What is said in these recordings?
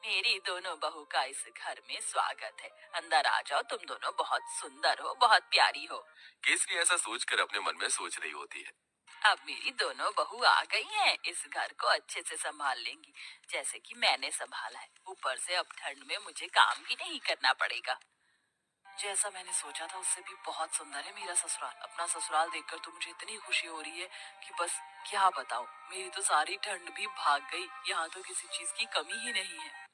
मेरी दोनों बहू का इस घर में स्वागत है। अंदर आ जाओ, तुम दोनों बहुत सुंदर हो, बहुत प्यारी हो। केसरी ऐसा सोचकर अपने मन में सोच रही होती है। अब मेरी दोनों बहू आ गई हैं, इस घर को अच्छे से संभाल लेंगी, जैसे कि मैंने संभाला है। ऊपर से अब ठंड में मुझे काम भी नहीं करना पड़ेगा। जैसा मैंने सोचा था उससे भी बहुत सुंदर है मेरा ससुराल। अपना ससुराल देखकर तो मुझे इतनी खुशी हो रही है कि बस क्या बताऊं। मेरी तो सारी ठंड भी भाग गई। यहाँ तो किसी चीज की कमी ही नहीं है।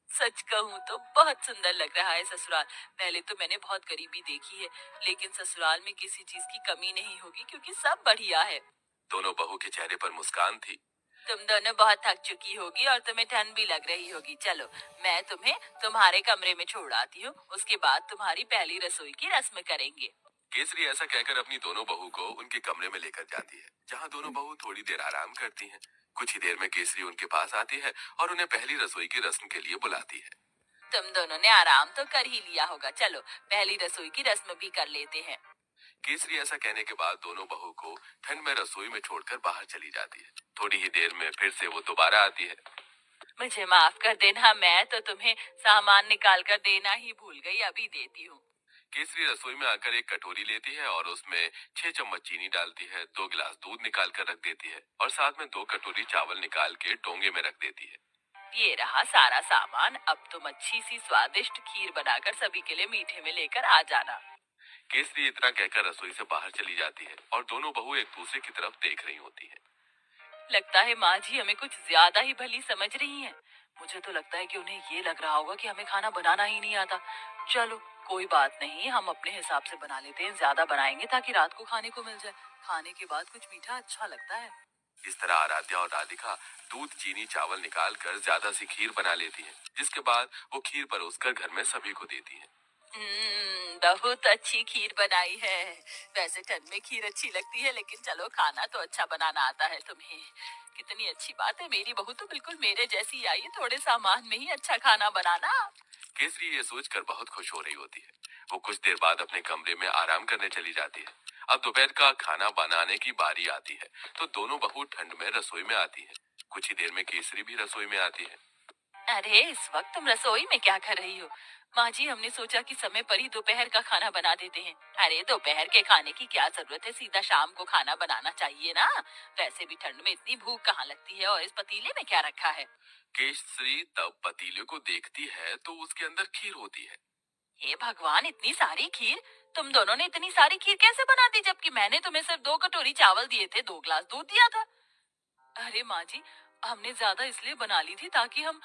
सच कहूँ तो बहुत सुंदर लग रहा है ससुराल। पहले तो मैंने बहुत गरीबी देखी है, लेकिन ससुराल में किसी चीज की कमी नहीं होगी क्योंकि सब बढ़िया है। दोनों बहू के चेहरे पर मुस्कान थी। तुम दोनों बहुत थक चुकी होगी और तुम्हें ठंड भी लग रही होगी। चलो, मैं तुम्हें तुम्हारे कमरे में छोड़ आती हूँ, उसके बाद तुम्हारी पहली रसोई की रस्म करेंगे। केसरी ऐसा कहकर अपनी दोनों बहू को उनके कमरे में लेकर जाती है, जहाँ दोनों बहू थोड़ी देर आराम करती हैं। कुछ ही देर में केसरी उनके पास आती है और उन्हें पहली रसोई की रस्म के लिए बुलाती है। तुम दोनों ने आराम तो कर ही लिया होगा, चलो पहली रसोई की रस्म भी कर लेते हैं। केसरी ऐसा कहने के बाद दोनों बहू को ठंड में रसोई में छोड़कर बाहर चली जाती है। थोड़ी ही देर में फिर से वो दोबारा आती है। मुझे माफ कर देना, मैं तो तुम्हें सामान निकाल कर देना ही भूल गई, अभी देती हूँ। केसरी रसोई में आकर एक कटोरी लेती है और उसमें 6 चम्मच चीनी डालती है, 2 गिलास दूध निकाल कर रख देती है और साथ में 2 कटोरी चावल निकाल के डोंगे में रख देती है। ये रहा सारा सामान। अब तुम अच्छी सी स्वादिष्ट खीर बनाकर सभी के लिए मीठे में लेकर आ जाना। केसरी इतना कहकर रसोई से बाहर चली जाती है और दोनों बहू एक दूसरे की तरफ देख रही होती हैं। लगता है माँ जी हमें कुछ ज्यादा ही भली समझ रही हैं। मुझे तो लगता है कि उन्हें ये लग रहा होगा कि हमें खाना बनाना ही नहीं आता। चलो, कोई बात नहीं, हम अपने हिसाब से बना लेते हैं। ज्यादा बनाएंगे ताकि रात को खाने को मिल जाए। खाने के बाद कुछ मीठा अच्छा लगता है। इस तरह आराध्या और राधिका दूध चीनी चावल निकाल कर ज्यादा सी खीर बना लेती हैं, जिसके बाद वो खीर परोसकर घर में सभी को देती हैं। बहुत अच्छी खीर बनाई है। वैसे ठंड में खीर अच्छी लगती है, लेकिन चलो खाना तो अच्छा बनाना आता है तुम्हें। कितनी अच्छी बात है, मेरी बहू तो बिल्कुल मेरे जैसी आई है, थोड़े सामान में ही अच्छा खाना बनाना। केसरी ये सोचकर बहुत खुश हो रही होती है। वो कुछ देर बाद अपने कमरे में आराम करने चली जाती है। अब दोपहर का खाना बनाने की बारी आती है, तो दोनों बहू ठंड में रसोई में आती है। कुछ ही देर में केसरी भी रसोई में आती है। अरे, इस वक्त तुम रसोई में क्या कर रही हो? माँ जी, हमने सोचा कि समय पर ही दोपहर का खाना बना देते हैं। अरे, दोपहर के खाने की क्या जरूरत है, सीधा शाम को खाना बनाना चाहिए ना। वैसे भी ठंड में इतनी भूख कहाँ लगती है, और इस पतीले में क्या रखा है? केसरी तब पतीले को देखती है तो उसके अंदर खीर होती है। हे भगवान, इतनी सारी खीर! तुम दोनों ने इतनी सारी खीर कैसे बना दी, जबकि मैंने तुम्हें सिर्फ 2 कटोरी चावल दिए थे, 2 गिलास दूध दिया था। अरे माँ जी, हमने ज्यादा इसलिए बना ली थी ताकि हम